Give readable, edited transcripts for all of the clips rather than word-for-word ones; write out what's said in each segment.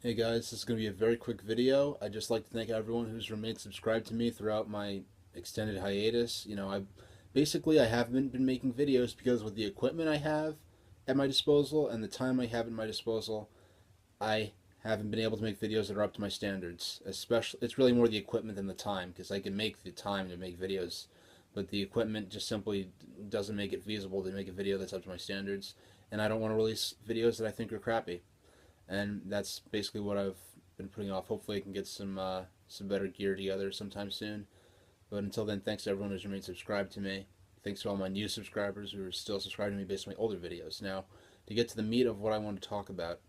Hey guys, this is going to be a very quick video. I'd just like to thank everyone who's remained subscribed to me throughout my extended hiatus. I haven't been making videos because with the equipment I have at my disposal and the time I have at my disposal, I haven't been able to make videos that are up to my standards. Especially, it's really more the equipment than the time because I can make the time to make videos, but the equipment just simply doesn't make it feasible to make a video that's up to my standards, and I don't want to release videos that I think are crappy, and that's basically what I've been putting off. Hopefully, I can get some better gear together sometime soon. But until then, thanks to everyone who's remained subscribed to me. Thanks to all my new subscribers who are still subscribing to me based on my older videos. Now, to get to the meat of what I want to talk about,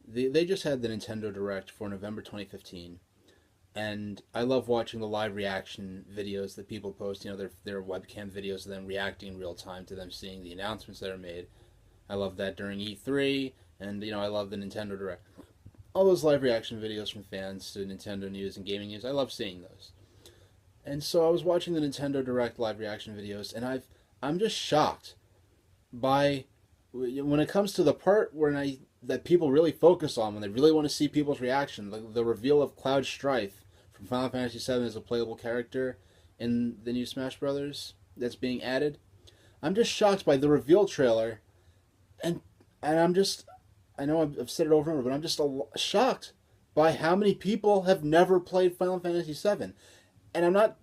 they just had the Nintendo Direct for November 2015, and I love watching the live reaction videos that people post. Their webcam videos of them reacting in real time to them seeing the announcements that are made. I love that during E3, and I love the Nintendo Direct. All those live reaction videos from fans to Nintendo news and gaming news, I love seeing those. And so I was watching the Nintendo Direct live reaction videos, and I'm just shocked by when it comes to the part that people really focus on when they really want to see people's reaction, the reveal of Cloud Strife from Final Fantasy VII as a playable character in the new Smash Brothers that's being added. I'm just shocked by the reveal trailer, and I know I've said it over and over, but I'm just shocked by how many people have never played Final Fantasy VII. And I'm not.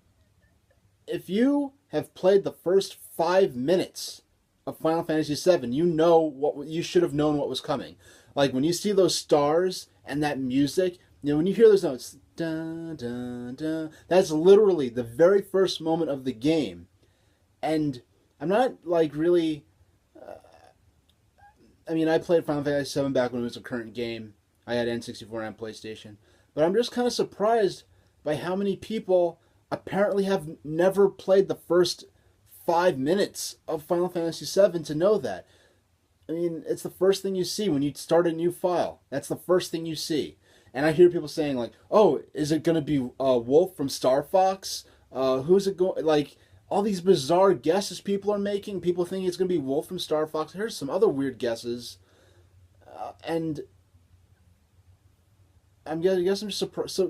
If you have played the first 5 minutes of Final Fantasy VII, you know what you should have known what was coming. Like when you see those stars and that music, when you hear those notes, dun dun dun, that's literally the very first moment of the game. And I'm not like really. I played Final Fantasy VII back when it was a current game. I had N64 and PlayStation, but I'm just kind of surprised by how many people apparently have never played the first 5 minutes of Final Fantasy VII to know that. It's the first thing you see when you start a new file. That's the first thing you see. And I hear people saying like, "Oh, is it going to be Wolf from Star Fox? Who's it going?" Like all these bizarre guesses people are making. People thinking it's going to be Wolf from Star Fox. Here's some other weird guesses, and I guess I'm just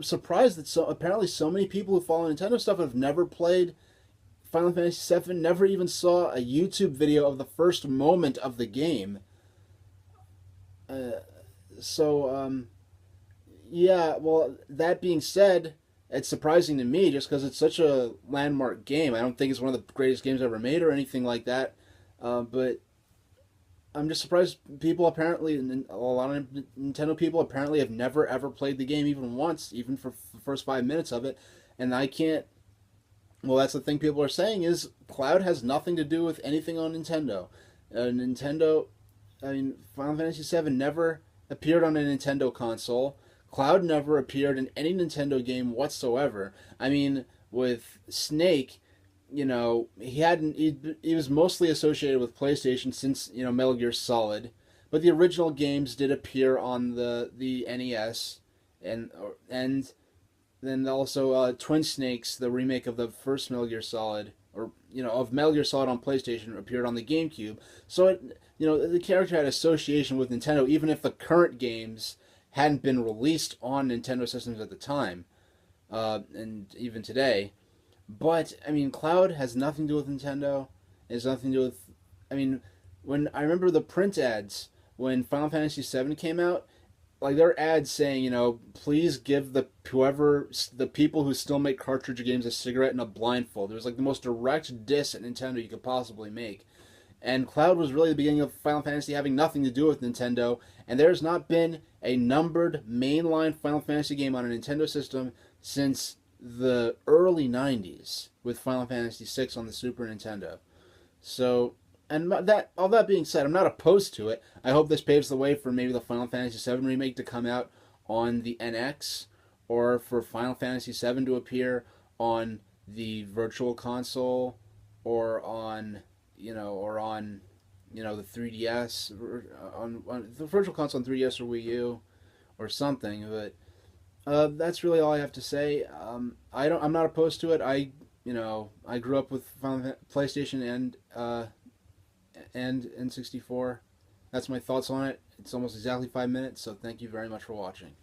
surprised that apparently so many people who follow Nintendo stuff have never played Final Fantasy VII, never even saw a YouTube video of the first moment of the game. Uh, so, yeah, well, that being said, it's surprising to me just because it's such a landmark game. I don't think it's one of the greatest games ever made or anything like that, but I'm just surprised people apparently, a lot of Nintendo people apparently have never ever played the game even once, even for the first 5 minutes of it. And I can't. Well, that's the thing people are saying is Cloud has nothing to do with anything on Nintendo. Nintendo, Final Fantasy VII never appeared on a Nintendo console. Cloud never appeared in any Nintendo game whatsoever. With Snake, he was mostly associated with PlayStation since Metal Gear Solid, but the original games did appear on the NES, and then also Twin Snakes, the remake of the first Metal Gear Solid, or of Metal Gear Solid on PlayStation, appeared on the GameCube. So the character had association with Nintendo, even if the current games hadn't been released on Nintendo systems at the time, and even today. But Cloud has nothing to do with Nintendo. It has nothing to do with. When I remember the print ads when Final Fantasy VII came out, like there are ads saying, please give the people who still make cartridge games a cigarette and a blindfold. It was like the most direct diss at Nintendo you could possibly make. And Cloud was really the beginning of Final Fantasy having nothing to do with Nintendo, and there's not been a numbered mainline Final Fantasy game on a Nintendo system since the early 90s with Final Fantasy VI on the Super Nintendo. So, and all that being said, I'm not opposed to it. I hope this paves the way for maybe the Final Fantasy VII remake to come out on the NX, or for Final Fantasy VII to appear on the Virtual Console, or on the 3DS, or on the Virtual Console on 3DS or Wii U, or something. But that's really all I have to say. I'm not opposed to it. I grew up with PlayStation and N64. That's my thoughts on it. It's almost exactly 5 minutes, so thank you very much for watching.